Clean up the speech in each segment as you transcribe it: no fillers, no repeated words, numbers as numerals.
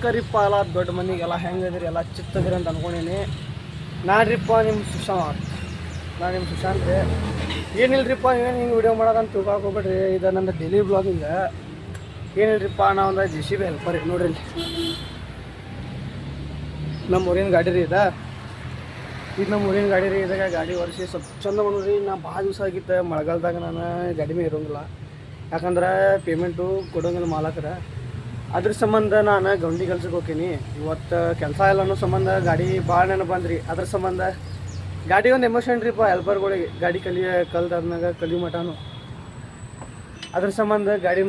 ನಮಸ್ಕಾರಿಪ್ಪ ಎಲ್ಲ ದೊಡ್ಡ ಮಂದಿಗೆಲ್ಲ ಹೆಂಗದ್ರಿ ಎಲ್ಲ ಚಿತ್ತದ್ರಿ ಅಂತ ಅನ್ಕೊಂಡೀನಿ. ನಾನ್ರಿಪ್ಪ ನಿಮ್ಮ ಸುಶಾಂತ್. ನಾನು ನಿಮ್ಮ ಸುಶಾಂತ್ ರೀ. ಏನಿಲ್ರಿಪ್ಪ ಏನು ಹಿಂಗೆ ವಿಡಿಯೋ ಮಾಡೋದಂತ ತಿಳ್ಕೊಳ್ಬೇಡ್ರಿ. ಇದು ನಂದು ಡೈಲಿ ಬ್ಲಾಗಿಂಗ. ಏನಿಲ್ರಿಪ್ಪ ನಾವು ಒಂದು JCB ಹೆಲ್ಪರ್ ರೀ. ನೋಡ್ರಿ ನಮ್ಮ ಊರಿನ ಗಾಡಿ ರೀ ಇದು ನಮ್ಮ ಊರಿನ ಗಾಡಿ ರೀ. ಇದಾಗ ಗಾಡಿ ಒರೆಸಿ ಸ್ವಲ್ಪ ಚಂದ ಮಾಡೋರಿ. ನಾ ಭಾಳ ದಿವಸ ಆಗಿತ್ತು ಮಳೆಗಾಲದಾಗ ನಾನು ಗಾಡಿ ಮೇಲೆ ಇರೋಂಗಿಲ್ಲ, ಯಾಕಂದ್ರೆ ಪೇಮೆಂಟು ಕೊಡೋಂಗಿಲ್ಲ ಮಾಲಕರ. ಅದ್ರ ಸಂಬಂಧ ನಾನು ಗೌಂಡಿ ಕೆಲ್ಸಕ್ಕೆ ಹೋಗ್ತೀನಿ. ಇವತ್ತು ಕೆಲಸ ಇಲ್ಲ ಅನ್ನೋ ಸಂಬಂಧ ಗಾಡಿ ಭಾಳ ನೆನಪು ಬಂದ್ರಿ. ಅದ್ರ ಸಂಬಂಧ ಗಾಡಿ ಒಂದು ಎಮೋಷನ್ ರೀಪ್ಪ ಹೆಲ್ಪರ್ಗಳಿಗೆ. ಗಾಡಿ ಕಲ್ದಾದ್ಮ್ಯಾಗ ಕಲಿಯೋ ಮಟನು. ಅದ್ರ ಸಂಬಂಧ ಗಾಡಿ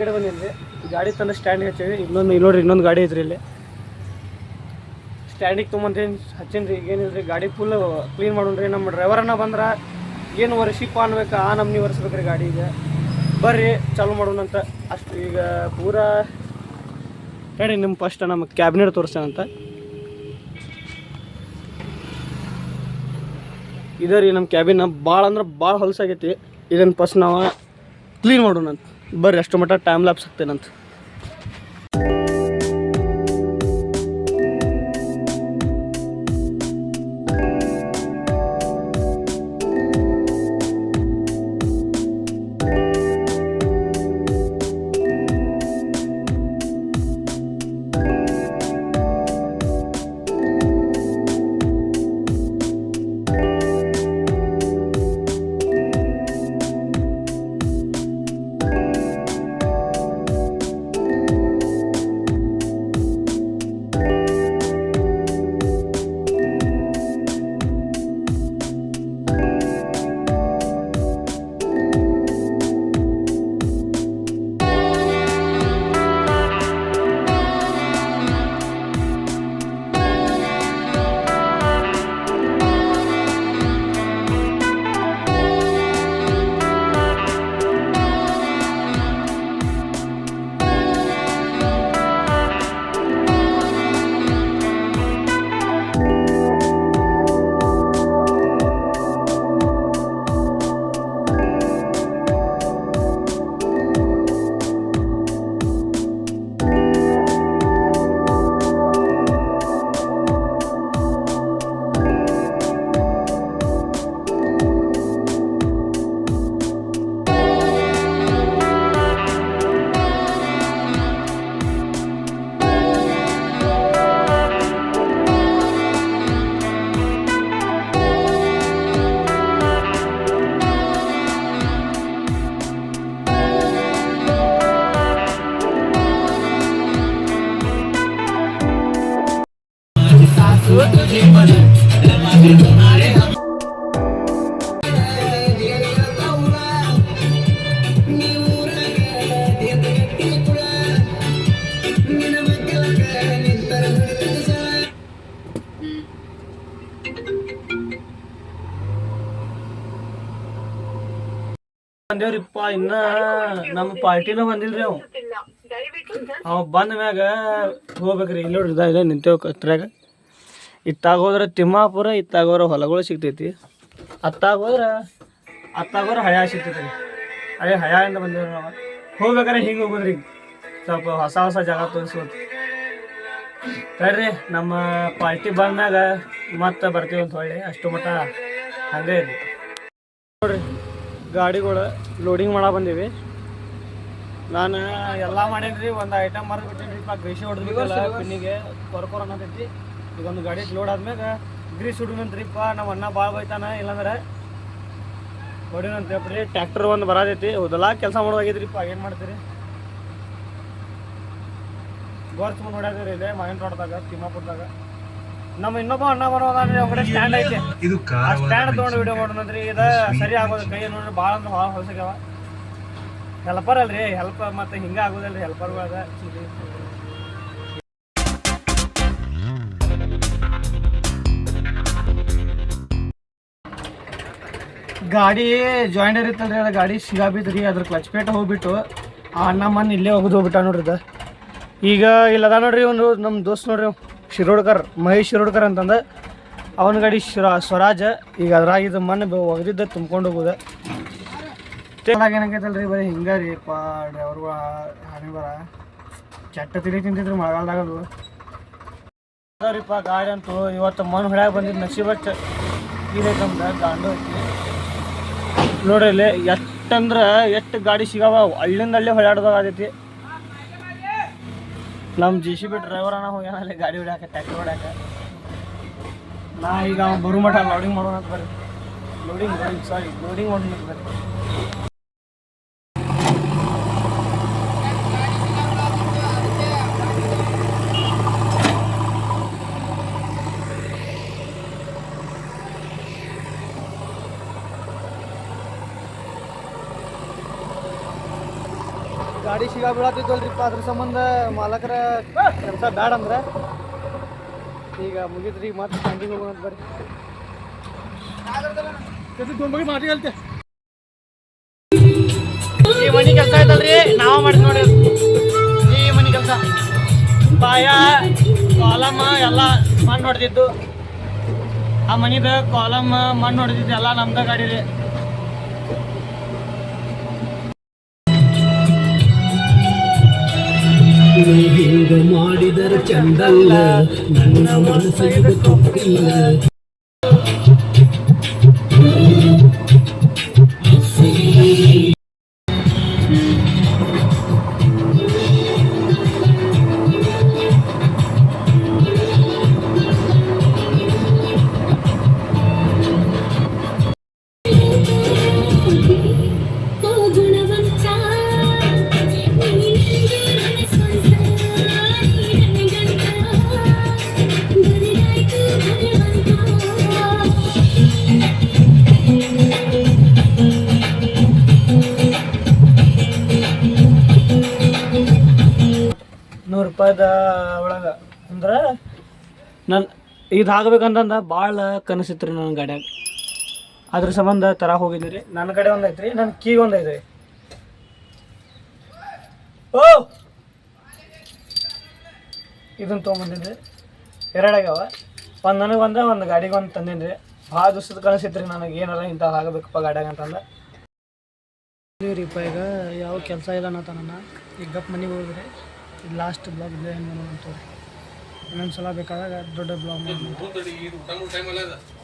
ಕಡೆ ಬಂದೀನಿ ರೀ. ಗಾಡಿ ತಂದು ಸ್ಟ್ಯಾಂಡಿಗೆ ಹಚ್ಚೀವಿ. ನೋಡ್ರಿ ಇನ್ನೊಂದು ಗಾಡಿ ಐತ್ರಿ ಇಲ್ಲಿ ಸ್ಟ್ಯಾಂಡಿಗೆ ತೊಗೊಂಬಂತೀನಿ ಹಚ್ಚೀನಿ ರೀ. ಏನಿಲ್ಲ ರೀ ಗಾಡಿ ಫುಲ್ ಕ್ಲೀನ್ ಮಾಡೋಣ್ರಿ. ನಮ್ಮ ಡ್ರೈವರನ್ನ ಬಂದ್ರೆ ಏನು ವರ್ಷಿಪ್ಪ ಅನ್ಬೇಕು ಆ ನಮ್ನಿ ಒರೆಸ್ಬೇಕು ರೀ ಗಾಡಿಗೆ. ಬರ್ರಿ ಚಾಲು ಮಾಡೋಣಂತ. ಅಷ್ಟು ಈಗ ಪೂರಾ ಹೇಳಿ ನಿಮ್ಮ ಫಸ್ಟ್ ನಮ್ಮ ಕ್ಯಾಬಿನೆಟ್ ತೋರಿಸ್ತೇನಂತ. ಇದೆ ರೀ ನಮ್ಮ ಕ್ಯಾಬಿನ್. ಭಾಳ ಅಂದ್ರೆ ಭಾಳ ಹೊಲಸಾಗೈತಿ. ಇದನ್ನು ಫಸ್ಟ್ ನಾವು ಕ್ಲೀನ್ ಮಾಡೋಣಂತ. ಬರ್ರಿ ಅಷ್ಟು ಮಟ್ಟ ಟೈಮ್ ಲ್ಯಾಪ್ಸ್ ಆಗ್ತೇನಂತ. ಬಂದೇವ್ರಿಪ್ಪ. ಇನ್ನ ನಮ್ಮ ಪಾರ್ಟಿನ ಬಂದಿಲ್ರಿ. ಅವ ಬಂದ ಮ್ಯಾಗ ಹೋಗ್ಬೇಕ್ರಿ. ಇಲ್ಲಿ ನೋಡ್ರಿ ಇಲ್ಲ ನಿಂತೇವ್ ಕತ್ರ್ಯಾಗ. ಇತ್ತಾಗ ಹೋದ್ರೆ ತಿಮ್ಮಾಪುರ, ಇತ್ತಾಗ ಹೋದ್ರೆ ಹೊಲಗಳು ಸಿಗ್ತೈತಿ. ಅತ್ತಾಗ ಹೋದ್ರೆ ಹಯ ಸಿಗ್ತೈತಿ. ಅದೇ ಹಯಿಂದ ಬಂದೇವ್ರಿ ನಾವು. ಹೋಗ್ಬೇಕಾರೆ ಹಿಂಗೆ ಹೋಗೋದ್ರಿ. ಸ್ವಲ್ಪ ಹೊಸ ಜಾಗ ತೋರಿಸ್ಬೋದು ತಡ್ರಿ. ನಮ್ಮ ಪಾರ್ಟಿ ಬಂದ್ಮ್ಯಾಗ ಮತ್ತೆ ಬರ್ತೀವಿ ಅಂತ ಹೊಳ್ಳಿ. ಅಷ್ಟು ಮಟ್ಟ ಹಂಗೆ ಇರಿ ನೋಡ್ರಿ. ಗಾಡಿಗಳು ಲೋಡಿಂಗ್ ಮಾಡೋ ಬಂದೀವಿ. ನಾನು ಎಲ್ಲ ಮಾಡೇನ್ರಿ. ಒಂದು ಐಟಮ್ ಮರ್ದು ಬಿಟ್ಟೇನ್ರಿಪ್ಪ. ಗ್ರೀಸಿ ಹೊಡೆದ್ಬಿಟ್ಟಲ್ಲ ಪಿನ್ನಿಗೆ ಕೊರಕೊರ ಅನ್ನತೈತಿ. ಈಗ ಒಂದು ಗಾಡಿ ಲೋಡ್ ಆದ್ಮ್ಯಾಗ ಗ್ರೀಸ್ ಹುಡುಗಂತ್ರಿಪ್ಪ. ನಮ್ಮ ಅಣ್ಣ ಭಾಳ ಬೈತಾನ. ಇಲ್ಲಾಂದ್ರೆ ಹೊಡಿನಂತೇಳ್ರಿ. ಟ್ಯಾಕ್ಟರ್ ಒಂದು ಬರೋದೈತಿ. ಹೌದಲ್ಲ ಕೆಲಸ ಮಾಡೋದಾಗೈತ್ರಿಪ್ಪ. ಏನು ಮಾಡ್ತೀರಿ? ಗೋರ್ಚ್ ಮುಂದೆ ಹೊಡ್ಯಾದ್ರಿ ಇಲ್ಲೇ ಮಾವಿನ ತೋಟದಾಗ ತಿಮ್ಮಾಪುರದಾಗ. ನಮ್ಮ ಇನ್ನೊಬ್ಬ ಅಣ್ಣ ಬರೋದ್ರಿ. ಅವ್ರ ಕಡೆ ಸ್ಟ್ಯಾಂಡ್ ಐತಿ. ಆ ಸ್ಟ್ಯಾಂಡ್ ತೊಗೊಂಡು ವಿಡಿಯೋ ಮಾಡೋಣಂದ್ರಿ. ಇದು ಸರಿ ಆಗೋದು. ಕೈ ನೋಡ್ರಿ ಭಾಳ ಅಂದ್ರೆ ಭಾಳ ಹೊಲಸಾಗ್ಯಾವ. ಹೆಲ್ಪರ್ ಅಲ್ರಿ. ಹೆಲ್ಪ್ ಮತ್ತೆ ಹಿಂಗೆ ಆಗೋದಲ್ರಿ ಹೆಲ್ಪರ್ಗಳದ. ಗಾಡಿ ಜಾಯಿಂಡರ್ ಇತ್ತಲ್ರಿ. ಅದು ಗಾಡಿ ಸಿಗಾಬಿದ್ರಿ. ಅದ್ರ ಕ್ಲಚ್ ಪೇಟ್ ಹೋಗ್ಬಿಟ್ಟು ಆ ಅಣ್ಣ ಮನ್ ಇಲ್ಲೇ ಹೋಗ್ಬಿಟ್ಟ ನೋಡ್ರಿ. ಇದು ಈಗ ಇಲ್ಲದ ನೋಡ್ರಿ. ಒಂದು ನಮ್ಮ ದೋಸ್ತ್ ನೋಡ್ರಿ ಶಿರೋಡ್ಕರ್, ಮಹೇಶ್ ಶಿರೋಡ್ಕರ್ ಅಂತಂದು. ಅವನ ಗಾಡಿ ಸ್ವರಾಜ. ಈಗ ಅದ್ರಾಗ ಇದು ಮಣ್ಣು ಒಗದಿದ್ದ ತುಂಬ್ಕೊಂಡು ಹೋಗೋದು. ಏನಾಗೈತಲ್ರಿ ಬರೀ ಹಿಂಗೆ ರೀ ಡ್ರೈವರ್ಗಳು ಹಾನಿ ಬರ ಚಟ್ಟ ತಿಳಿ ತಿಂತಿದ್ರು ಮಳೆಗಾಲದಾಗ ಅದು ಅದಾವ್ರಿಪ್ಪ ಗಾಡಿ ಅಂತೂ ಇವತ್ತು ಮಣ್ಣು ಹೊಡ್ಯಾಗ ಬಂದಿದ್ದು ನಸೀಬಟ್ಟು ಇದೈತೆ ನಮ್ದು ಗಾಂಡು ಐತಿ ನೋಡ್ರಿ ಇಲ್ಲಿ ಎಷ್ಟಂದ್ರೆ ಎಷ್ಟು ಗಾಡಿ ಸಿಗಾವ ಅಲ್ಲಿಂದ ಅಲ್ಲೇ ಹೊಡ್ಯಾಡ್ದಾಗ ಆಗೈತಿ ನಮ್ಮ JCB ಡ್ರೈವರ್ ಅಣ್ಣ ಹೋಗ್ಯಾನ ಅಲ್ಲಿ ಗಾಡಿ ಹೊಡ್ಯಾಕ ಟ್ಯಾಕ್ಟ್ರಿ ಹೊಡ್ಯಾಕ ನಾ ಈಗ ಬರು ಮಠ ಲೋಡಿಂಗ್ ಮಾಡೋಣ ಅಂತ ಬರ್ರಿ ಲೋಡಿಂಗ್ ಮಾಡೋಣ ಅಂತ ಬರ್ರಿ ಗಾಡಿ ಸಿಗಾ ಬೀಳತ್ತಿದ್ವಲ್ರಿಪ್ಪ ಅದ್ರ ಸಂಬಂಧ ಮಾಲಕರ ಕೆಲಸ ಬ್ಯಾಡ ಅಂದ್ರೆ ಈಗ ಮುಗಿದ್ರಿ ಮತ್ತೆ ಸ್ಟ್ಯಾಂಡಿಂಗ್ ಹೋಗೋಣ ಅಂತ ಬರ್ರಿ ಮಾಟಿ ಹೇಳ್ತೆ ಈ ಮನೆ ಕೆಲಸ ಆಯ್ತಲ್ರಿ ನಾವು ಮಾಡಿ ನೋಡಿ ಈ ಮನೆ ಕೆಲಸ ಬಾಯ ಕಾಲಮ್ ಎಲ್ಲ ಮಣ್ಣು ಹೊಡೆದಿದ್ದು ಆ ಮನಿದ ಕಾಲಮ್ ಮಣ್ಣು ಹೊಡೆದಿದ್ದು ಎಲ್ಲ ನಮ್ದ ಗಾಡಿ ರೀ ಹಿಂಗ ಮಾಡಿದರೆ ಚಂದಲ್ಲ ನನ್ನ ಮನಸ್ಸಿಗೆ ತಪ್ಪಿಲ್ಲ ₹100 ಒಳಗೆ ಅಂದ್ರೆ ನನ್ನ ಇದು ಆಗ್ಬೇಕಂತಂದ ಭಾಳ ಕನಸಿತ್ತು ರೀ ನನ್ನ ಗಾಡ್ಯಾಗ ಅದ್ರ ಸಂಬಂಧ ತರ ಹೋಗಿದ್ವಿ ರೀ ನನ್ನ ಕಡೆ ಒಂದು ಐತ್ರಿ ನನ್ನ ಕೀ ಒಂದು ಐತ್ರಿ ಓ ಇದನ್ನು ತೊಗೊಂಬಂದಿನಿ ರೀ ಎರಡಾಗ್ಯಾವ ಒಂದು ನನಗೆ ಒಂದು ಗಾಡಿಗೆ ಒಂದು ತಂದೀನಿ ರೀ ಭಾಳ ದಿವಸದ ಕನಸಿತ್ತು ರೀ ನನಗೆ ಏನಾರ ಇಂಥ ಆಗಬೇಕಪ್ಪ ಗಾಡ್ಯಾಗ ಅಂತಂದ ರೀಪ್ಪ ಈಗ ಯಾವ ಕೆಲಸ ಇಲ್ಲ ಅನ್ನತ್ತ ನನ್ನ ಈಗ ಗಪ್ ಮನೆಗೆ ಹೋಗಿದ್ರಿ ಇದು ಲಾಸ್ಟ್ ಬ್ಲಾಗ್ ಇದೆ ಏನು ಮಾಡೋಣ ಅಂತವ್ರಿ ಇನ್ನೊಂದು ಸಲ ಬೇಕಾದಾಗ ದೊಡ್ಡ ಬ್ಲಾಗ್ ಮಾಡಿ